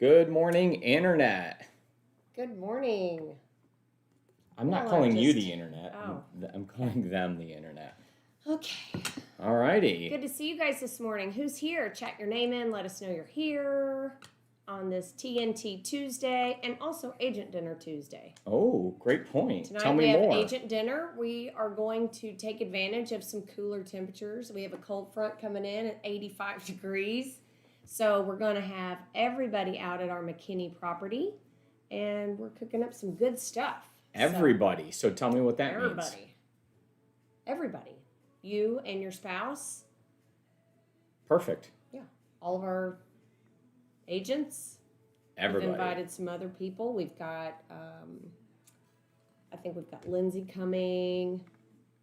Good morning, Internet. Good morning. I'm not calling you the Internet. I'm calling them the Internet. Okay. All righty. Good to see you guys this morning. Who's here? Chat your name in. Let us know you're here on this TNT Tuesday and also Agent Dinner Tuesday. Oh, great point. Tonight Tell me we have more. Agent Dinner. We are going to take advantage of some cooler temperatures. We have a cold front coming in at 85 degrees. So we're going to have everybody out at our McKinney property, and we're cooking up some good stuff. Everybody. So tell me what that means. Everybody. You and your spouse. Perfect. Yeah. All of our agents. Everybody. We've invited some other people. We've got, I think we've got Lindsay coming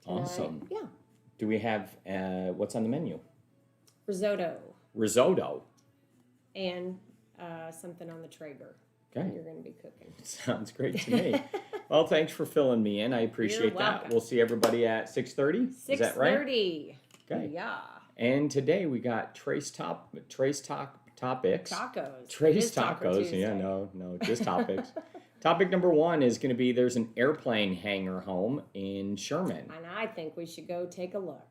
tonight. Awesome. Yeah. Do we have, what's on the menu? Risotto. And something on the Traeger. Okay. You're going to be cooking. Sounds great to me. Well, thanks for filling me in. I appreciate that. We'll see everybody at 6:30. Is that right? 6:30. Okay. Yeah. And today we got Trace Topics. Tacos. Trace Tacos. Yeah, no, just topics. Topic number 1 is going to be there's an airplane hangar home in Sherman. And I think we should go take a look.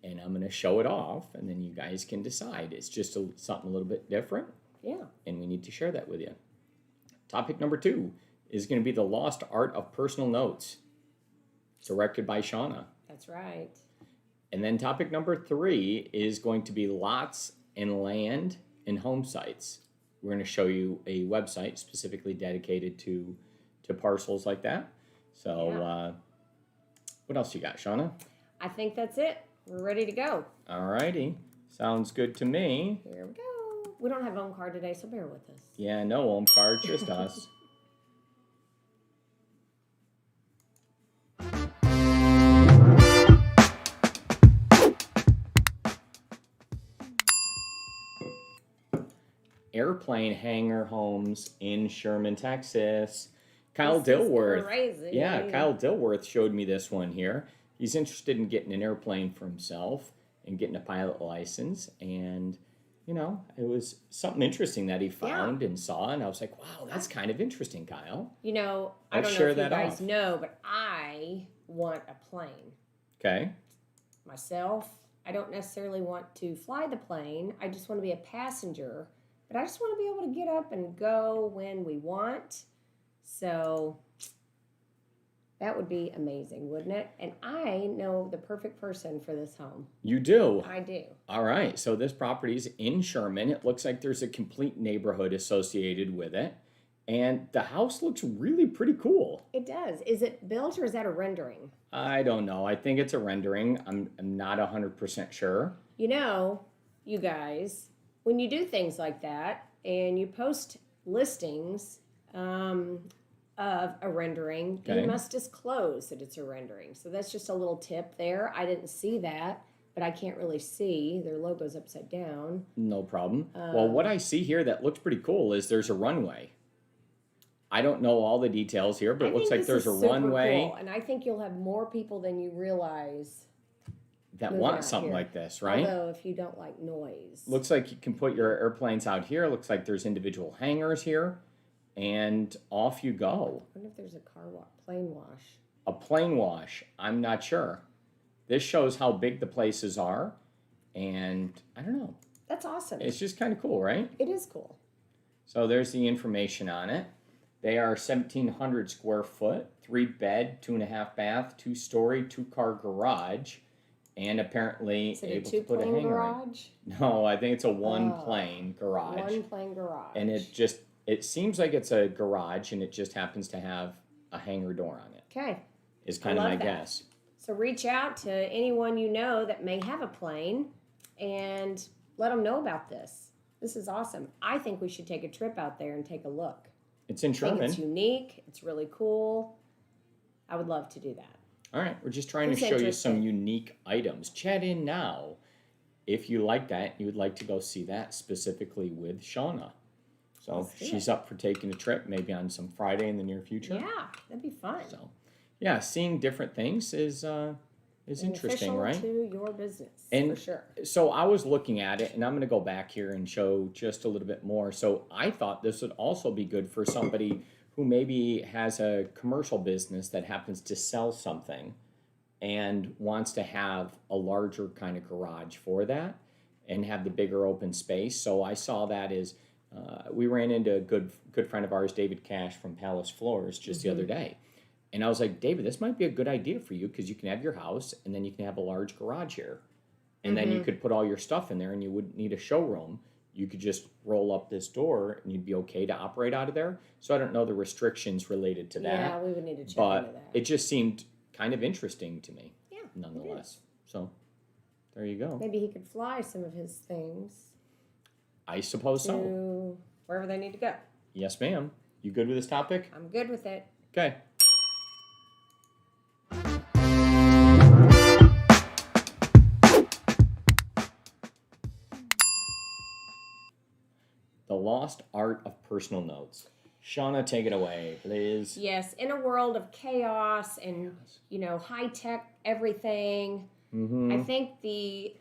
And I'm going to show it off, and then you guys can decide. It's just something a little bit different. Yeah. And we need to share that with you. Topic number 2 is going to be the lost art of personal notes, directed by Shana. That's right. And then topic number 3 is going to be lots and land and home sites. We're going to show you a website specifically dedicated to parcels like that. So yeah. What else you got, Shana? I think that's it. We're ready to go. All righty. Sounds good to me. Here we go. We don't have own card today, so bear with us. Yeah, no home card, just us. Airplane hangar homes in Sherman, Texas. Kyle Dilworth. Crazy. Yeah, Kyle Dilworth showed me this one here. He's interested in getting an airplane for himself and getting a pilot license. And, you know, it was something interesting that he found and saw. And I was like, wow, that's kind of interesting, Kyle. You know, I don't know if you guys know, but I want a plane. Okay. Myself, I don't necessarily want to fly the plane. I just want to be a passenger. But I just want to be able to get up and go when we want. So that would be amazing, wouldn't it? And I know the perfect person for this home. You do? I do. All right. So this property's in Sherman. It looks like there's a complete neighborhood associated with it. And the house looks really pretty cool. It does. Is it built or is that a rendering? I don't know. I think it's a rendering. I'm not 100% sure. You know, you guys, when you do things like that and you post listings of a rendering, you must disclose that it's a rendering. So that's just a little tip there. I didn't see that, but I can't really see. Their logo's upside down. No problem. Well, what I see here that looks pretty cool is there's a runway. I don't know all the details here, but it looks like there's a runway. Cool. And I think you'll have more people than you realize that want something like this, right? Although if you don't like noise. Looks like you can put your airplanes out here. Looks like there's individual hangars here. And off you go. I wonder if there's a plane wash. A plane wash. I'm not sure. This shows how big the places are. And I don't know. That's awesome. It's just kind of cool, right? It is cool. So there's the information on it. They are 1,700 square foot, 3 bed, 2.5 bath, 2-story, 2-car garage. And apparently is it able a to put a hangar garage? In. No, I think it's a one-plane garage. One-plane garage. And it seems like it's a garage, and it just happens to have a hangar door on it. Okay. Is kind of my guess. So reach out to anyone you know that may have a plane and let them know about this. This is awesome. I think we should take a trip out there and take a look. It's in Sherman. I think it's unique. It's really cool. I would love to do that. All right. We're just trying to show you some unique items. Chat in now. If you like that, you would like to go see that specifically with Shana. So she's up for taking a trip, maybe on some Friday in the near future. Yeah, that'd be fun. So, yeah, seeing different things is is interesting, beneficial right? to your business, And for sure. so I was looking at it, and I'm going to go back here and show just a little bit more. So I thought this would also be good for somebody who maybe has a commercial business that happens to sell something and wants to have a larger kind of garage for that and have the bigger open space. So I saw that as we ran into a good friend of ours, David Cash from Palace Floors, just the other day. And I was like, David, this might be a good idea for you because you can have your house and then you can have a large garage here. And then you could put all your stuff in there and you wouldn't need a showroom. You could just roll up this door and you'd be okay to operate out of there. So I don't know the restrictions related to that. Yeah, we would need to check but into that. it just seemed kind of interesting to me. Yeah, nonetheless. So there you go. Maybe he could fly some of his things I suppose so. to wherever they need to go. Yes, ma'am. You good with this topic? I'm good with it. Okay. The lost art of personal notes. Shana, take it away, please. Yes, in a world of chaos and high tech everything, I think the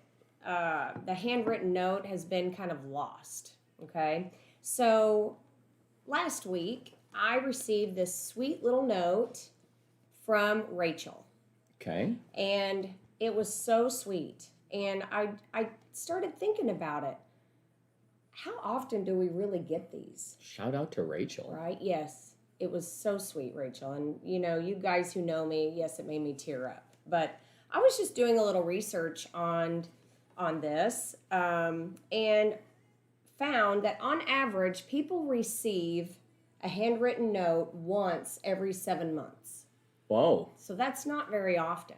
handwritten note has been kind of lost. Okay, so last week I received this sweet little note from Rachel. Okay. And it was so sweet, and I started thinking about it. How often do we really get these? Shout out to Rachel. Right? Yes. It was so sweet, Rachel. And, you guys who know me, yes, it made me tear up. But I was just doing a little research on this and found that on average, people receive a handwritten note once every 7 months. Whoa. So that's not very often.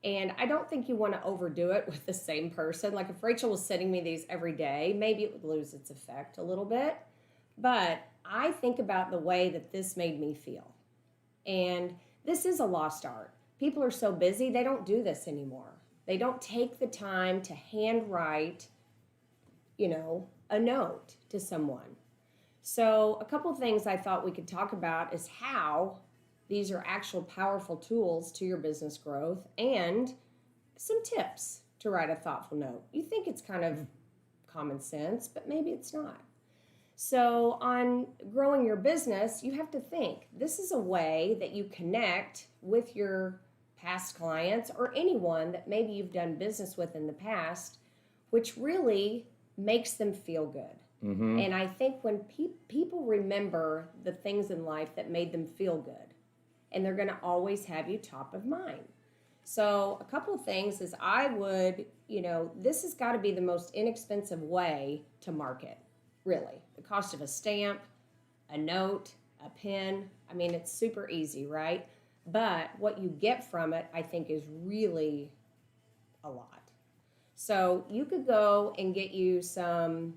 And I don't think you want to overdo it with the same person. Like if Rachel was sending me these every day, maybe it would lose its effect a little bit. But I think about the way that this made me feel. And this is a lost art. People are so busy, they don't do this anymore. They don't take the time to handwrite, a note to someone. So a couple things I thought we could talk about is how these are actual powerful tools to your business growth and some tips to write a thoughtful note. You think it's kind of common sense, but maybe it's not. So on growing your business, you have to think, this is a way that you connect with your past clients or anyone that maybe you've done business with in the past, which really makes them feel good. Mm-hmm. And I think when people remember the things in life that made them feel good, and they're going to always have you top of mind. So a couple of things is I would, this has got to be the most inexpensive way to market, really. The cost of a stamp, a note, a pen, it's super easy, right? But what you get from it, I think, is really a lot. So you could go and get you some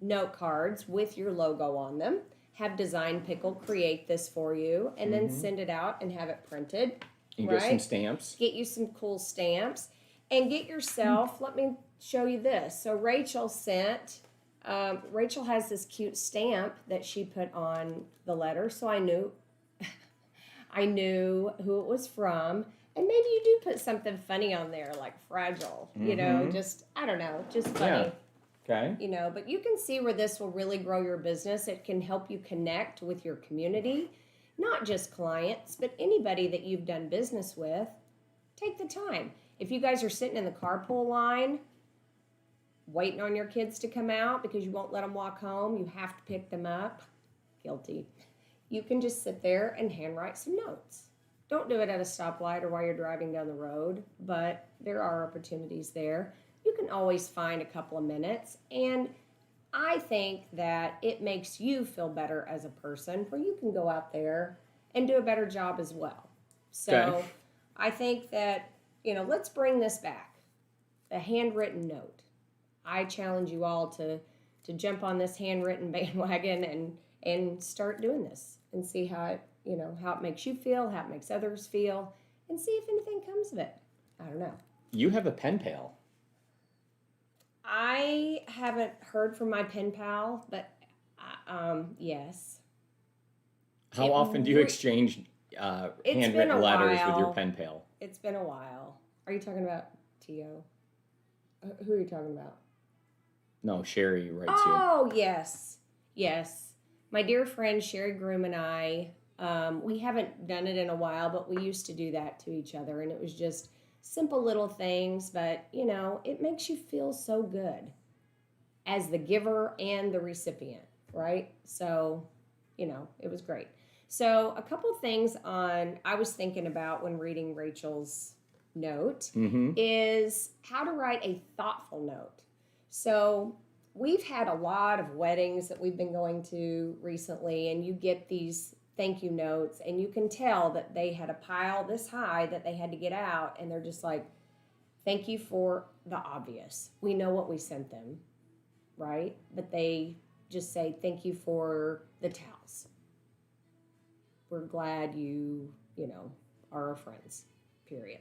note cards with your logo on them. Have Design Pickle create this for you, and then send it out and have it printed. And right? get some stamps. Get you some cool stamps. And get yourself, let me show you this. So Rachel Rachel has this cute stamp that she put on the letter, so I knew who it was from. And maybe you do put something funny on there, like fragile, just, I don't know, just funny. Yeah. Okay. But you can see where this will really grow your business. It can help you connect with your community, not just clients, but anybody that you've done business with. Take the time. If you guys are sitting in the carpool line, waiting on your kids to come out because you won't let them walk home, you have to pick them up. Guilty. You can just sit there and handwrite some notes. Don't do it at a stoplight or while you're driving down the road, but there are opportunities there. You can always find a couple of minutes, and I think that it makes you feel better as a person where you can go out there and do a better job as well. So Okay. I think that, let's bring this back, the handwritten note. I challenge you all to jump on this handwritten bandwagon and start doing this and see how it, how it makes you feel, how it makes others feel, and see if anything comes of it. I don't know. You have a pen pal. I haven't heard from my pen pal, but yes. How often do you exchange It's been handwritten a letters with your while. pen pal? It's been a while. Are you talking about Tio? Who are you talking about? No, Sherry writes Oh, yes. Yes. My dear friend Sherry Groom and I, we haven't done it in a while, but we used to do that to each other. And it was just simple little things, but, it makes you feel so good as the giver and the recipient, right? So, it was great. So a couple things I was thinking about when reading Rachel's note is how to write a thoughtful note. So we've had a lot of weddings that we've been going to recently, and you get these thank you notes, and you can tell that they had a pile this high that they had to get out, and they're just like, thank you for the obvious. We know what we sent them, right? But they just say, thank you for the towels. We're glad you are our friends, period.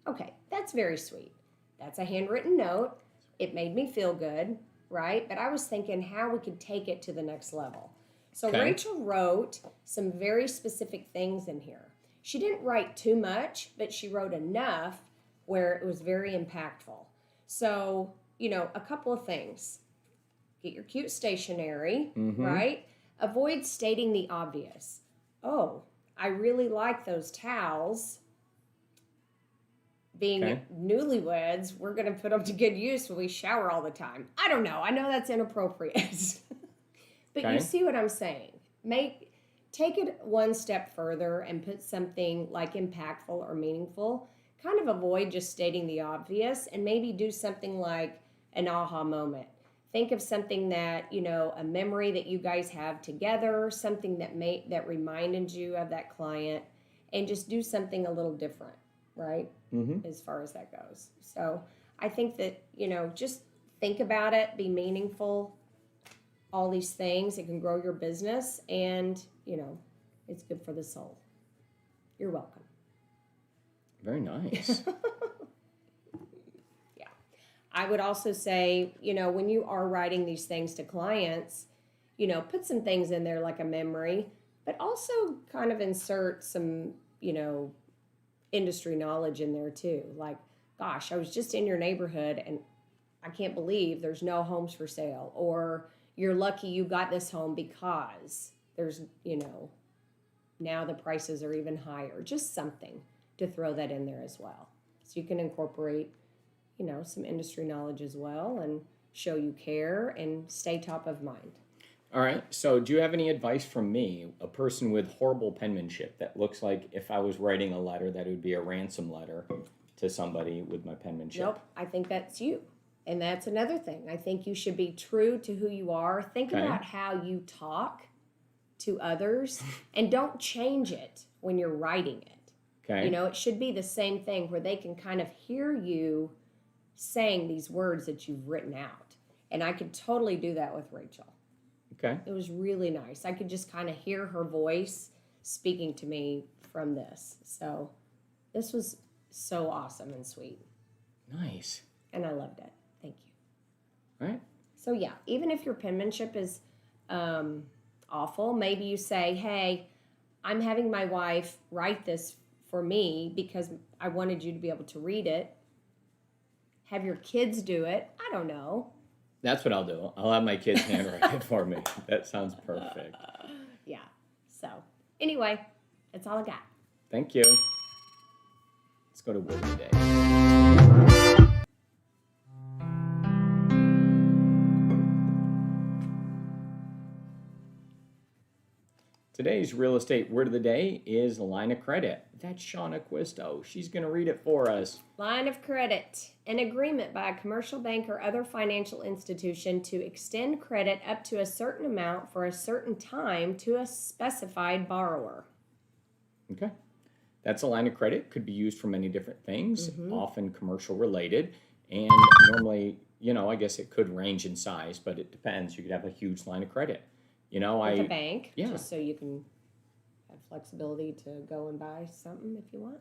Okay, that's very sweet. That's a handwritten note. It made me feel good, right? But I was thinking how we could take it to the next level. So Okay. Rachel wrote some very specific things in here. She didn't write too much, but she wrote enough where it was very impactful. So, a couple of things. Get your cute stationery, right? Avoid stating the obvious. Oh, I really like those towels. Being newlyweds, we're going to put them to good use when we shower all the time. I don't know. I know that's inappropriate. But you see what I'm saying. Take it one step further and put something like impactful or meaningful. Kind of avoid just stating the obvious and maybe do something like an aha moment. Think of something that, a memory that you guys have together, something that reminded you of that client, and just do something a little different, right? As far as that goes. So I think that, just think about it, be meaningful, all these things. It can grow your business, and, it's good for the soul. You're welcome. Very nice. I would also say, when you are writing these things to clients, put some things in there like a memory, but also kind of insert some, industry knowledge in there too. Like, gosh, I was just in your neighborhood and I can't believe there's no homes for sale. Or you're lucky you got this home because there's, now the prices are even higher. Just something to throw that in there as well. So you can incorporate some industry knowledge as well and show you care and stay top of mind. All right. So do you have any advice from me, a person with horrible penmanship that looks like if I was writing a letter that it would be a ransom letter to somebody with my penmanship? Nope. I think that's you. And that's another thing. I think you should be true to who you are. Think about how you talk to others and don't change it when you're writing it. Okay. It should be the same thing where they can kind of hear you saying these words that you've written out. And I could totally do that with Rachel. Okay. It was really nice. I could just kind of hear her voice speaking to me from this. So this was so awesome and sweet. Nice. And I loved it. Thank you. All right. So yeah, even if your penmanship is awful, maybe you say, hey, I'm having my wife write this for me because I wanted you to be able to read it. Have your kids do it. I don't know. That's what I'll do. I'll have my kids handwrite it for me. That sounds perfect. Yeah. So anyway, that's all I got. Thank you. Let's go to word of the day. Today's real estate word of the day is line of credit. That's Shana Acquisto. She's going to read it for us. Line of credit. An agreement by a commercial bank or other financial institution to extend credit up to a certain amount for a certain time to a specified borrower. Okay. That's a line of credit. Could be used for many different things, often commercial related. And normally, I guess it could range in size, but it depends. You could have a huge line of credit. With a bank, yeah. just so you can have flexibility to go and buy something if you want.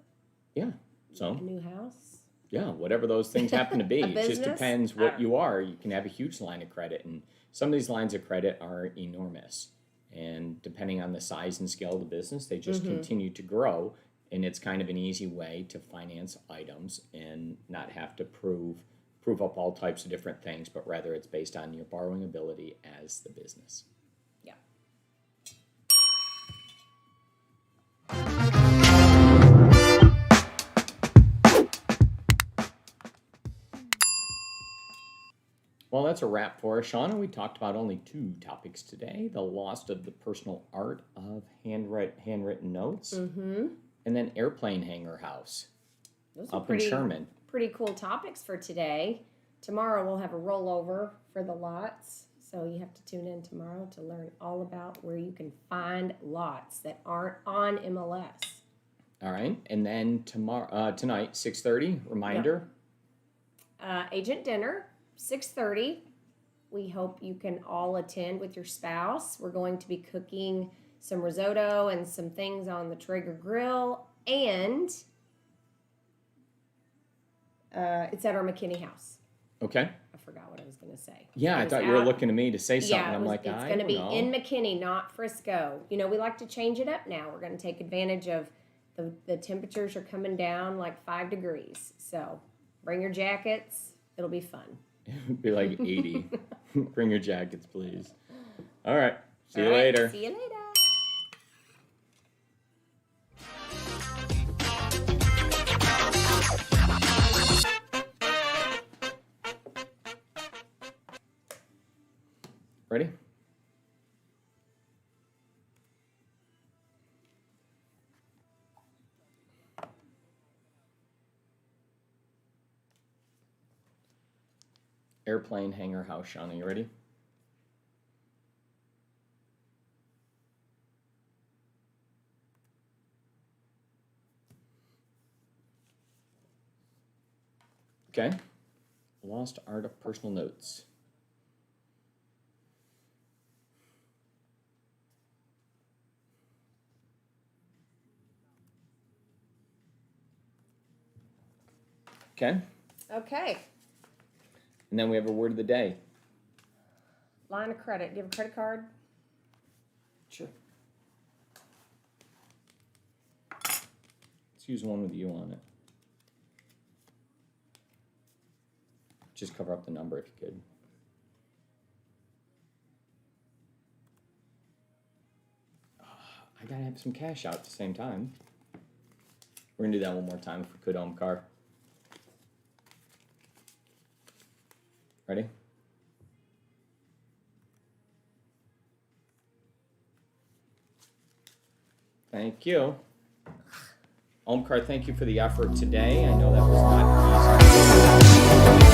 Yeah. So a new house. Yeah, whatever those things happen to be. A It just business? depends what you are. You can have a huge line of credit, and some of these lines of credit are enormous. And depending on the size and scale of the business, they just continue to grow. And it's kind of an easy way to finance items and not have to prove up all types of different things, but rather it's based on your borrowing ability as the business. Yeah. Well, that's a wrap for us, Shana. We talked about only 2 topics today: the loss of the personal art of handwritten notes, and then airplane hanger house Those are up in Sherman. Pretty cool topics for today. Tomorrow we'll have a rollover for the lots, so you have to tune in tomorrow to learn all about where you can find lots that aren't on MLS. All right, and then tonight, 6:30. Reminder. Agent dinner, 6:30. We hope you can all attend with your spouse. We're going to be cooking some risotto and some things on the Traeger grill, and it's at our McKinney house. Okay. I forgot what I was going to say. Yeah, I thought you were looking at me to say something. Yeah, it's going to be in McKinney, not Frisco. You know, we like to change it up now. We're going to take advantage of the temperatures are coming down like 5 degrees. So bring your jackets. It'll be fun. It'll be like 80. Bring your jackets, please. All right. See you later. See you later. Ready? Airplane hanger house, Shana. You ready? Okay. Lost art of personal notes. Okay. Okay. And then we have a word of the day. Line of credit. Do you have a credit card? Sure. Let's use one with you on it. Just cover up the number if you could. I gotta have some cash out at the same time. We're gonna do that one more time if we could, Omkar. Ready? Thank you. Omkar, thank you for the effort today. I know that was not easy.